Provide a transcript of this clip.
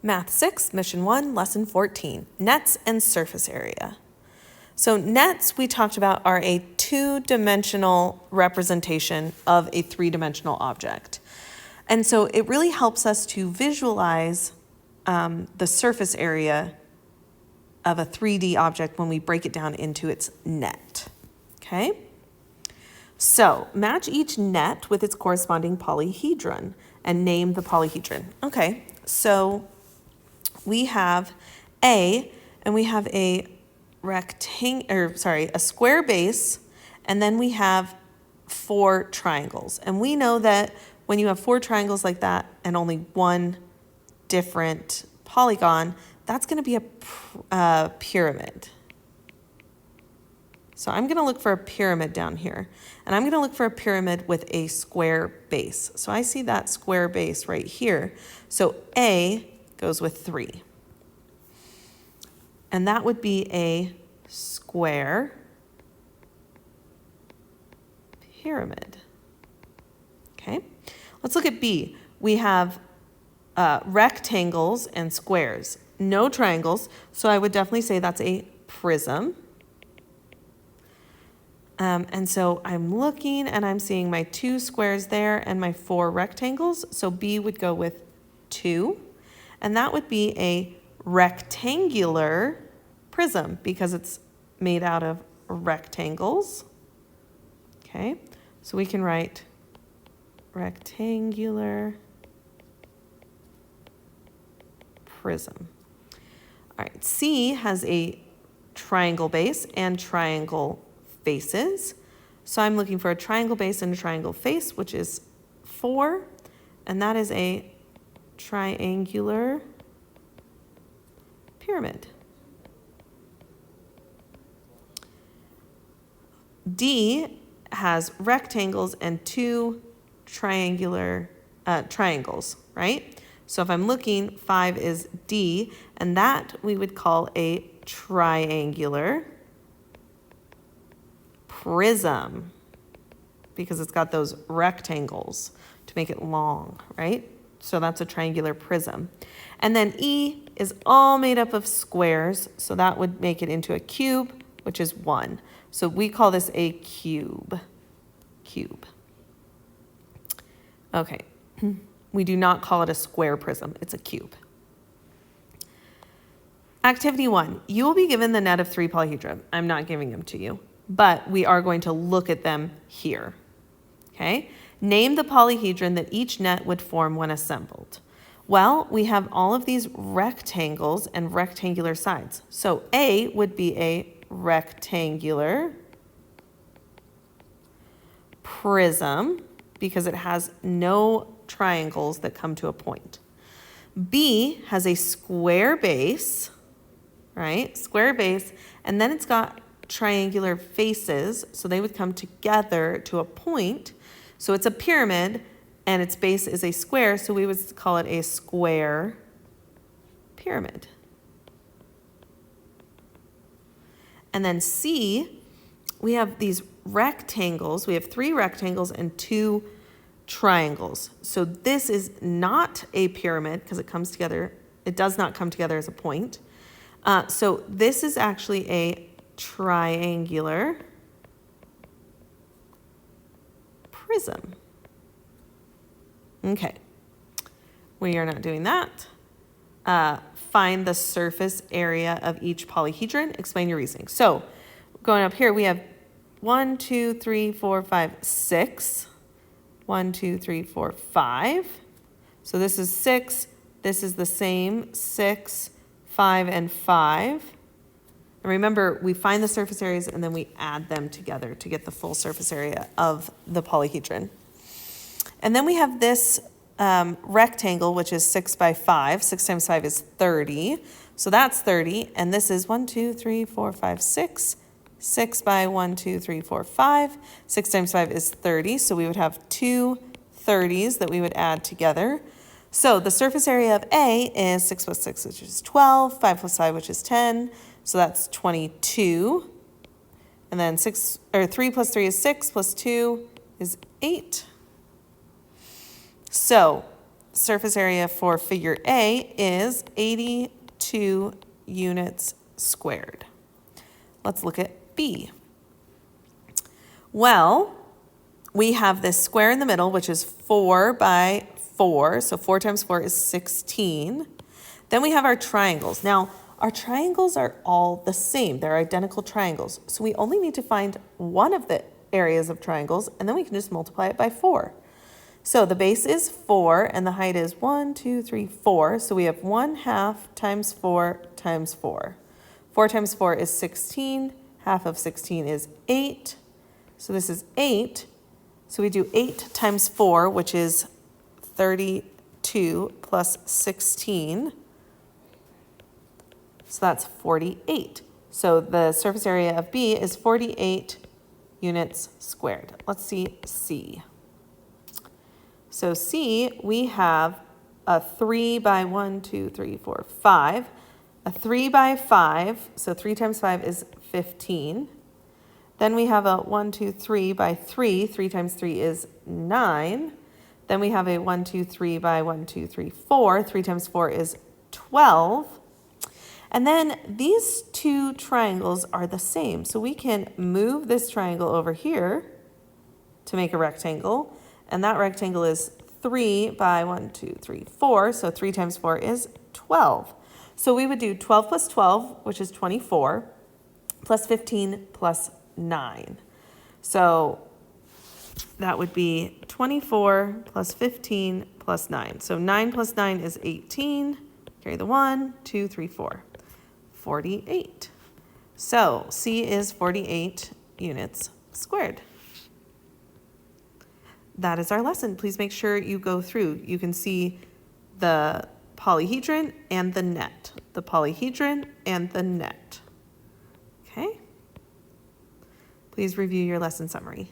Math 6, Mission 1, Lesson 14, Nets and Surface Area. So nets, we talked about, are a two-dimensional representation of a three-dimensional object. And so it really helps us to visualize the surface area of a 3D object when we break it down into its net, okay? So match each net with its corresponding polyhedron and name the polyhedron. Okay, so we have A, and we have a a square base, and then we have 4 triangles. And we know that when you have 4 triangles like that and only one different polygon, that's going to be a pyramid. So I'm going to look for a pyramid down here, and I'm going to look for a pyramid with a square base. So I see that square base right here. So A goes with 3. And that would be a square pyramid. Okay, let's look at B. We have rectangles and squares, no triangles, so I would definitely say that's a prism. And so I'm looking and I'm seeing my 2 squares there and my 4 rectangles, so B would go with 2, and that would be a rectangular prism because it's made out of rectangles. Okay, so we can write rectangular prism. All right, C has a triangle base and triangle faces. So I'm looking for a triangle base and a triangle face, which is 4, and that is a triangular pyramid. D has rectangles and 2 triangular triangles, right? So if I'm looking, 5 is D, and that we would call a triangular prism because it's got those rectangles to make it long, right? So that's a triangular prism. And then E is all made up of squares, so that would make it into a cube, which is 1. So we call this a cube. Okay, we do not call it a square prism, it's a cube. Activity 1, you will be given the net of 3 polyhedra. I'm not giving them to you, but we are going to look at them here. Okay, name the polyhedron that each net would form when assembled. Well, we have all of these rectangles and rectangular sides. So A would be a rectangular prism because it has no triangles that come to a point. B has a square base, right? Square base, and then it's got triangular faces, so they would come together to a point. So it's a pyramid, and its base is a square, so we would call it a square pyramid. And then C, we have these rectangles. We have 3 rectangles and 2 triangles. So this is not a pyramid because it comes together. It does not come together as a point. So this is actually a triangular prism. Okay, we are not doing that. Find the surface area of each polyhedron. Explain your reasoning. So going up here, we have 1, 2, 3, 4, 5, 6. 1, 2, 3, 4, 5. So this is 6. This is the same, 6, 5, and 5. And remember, we find the surface areas and then we add them together to get the full surface area of the polyhedron. And then we have this rectangle, which is 6 by 5. 6 times 5 is 30. So that's 30. And this is 1, 2, 3, 4, 5, 6. 6 by 1, 2, 3, 4, 5. 6 times 5 is 30. So we would have 2 30s that we would add together. So the surface area of A is 6 plus 6, which is 12. 5 plus 5, which is 10. So that's 22. And then 3 plus 3 is 6, plus 2 is 8. So surface area for figure A is 82 units squared. Let's look at B. Well, we have this square in the middle, which is 4 by 4. So 4 times 4 is 16. Then we have our triangles. Now, our triangles are all the same. They're identical triangles. So we only need to find one of the areas of triangles, and then we can just multiply it by 4. So the base is 4, and the height is 1, 2, 3, 4. So we have 1/2 times 4 times 4. 4 times 4 is 16. Half of 16 is 8. So this is 8. So we do 8 times 4, which is 32 plus 16. So that's 48. So the surface area of B is 48 units squared. Let's see C. So C, we have a 3 by 1, 2, 3, 4, 5. A 3 by 5, so 3 times 5 is 15. Then we have a 1, 2, 3 by 3. 3 times 3 is 9. Then we have a 1, 2, 3 by 1, 2, 3, 4. 3 times 4 is 12. And then these two triangles are the same. So we can move this triangle over here to make a rectangle. And that rectangle is 3 by 1, 2, 3, 4. So 3 times 4 is 12. So we would do 12 plus 12, which is 24, plus 15 plus 9. So that would be 24 plus 15 plus 9. So 9 plus 9 is 18. Carry the 1, 2, 3, 4. 48. So C is 48 units squared. That is our lesson. Please make sure you go through. You can see the polyhedron and the net. The polyhedron and the net. Okay? Please review your lesson summary.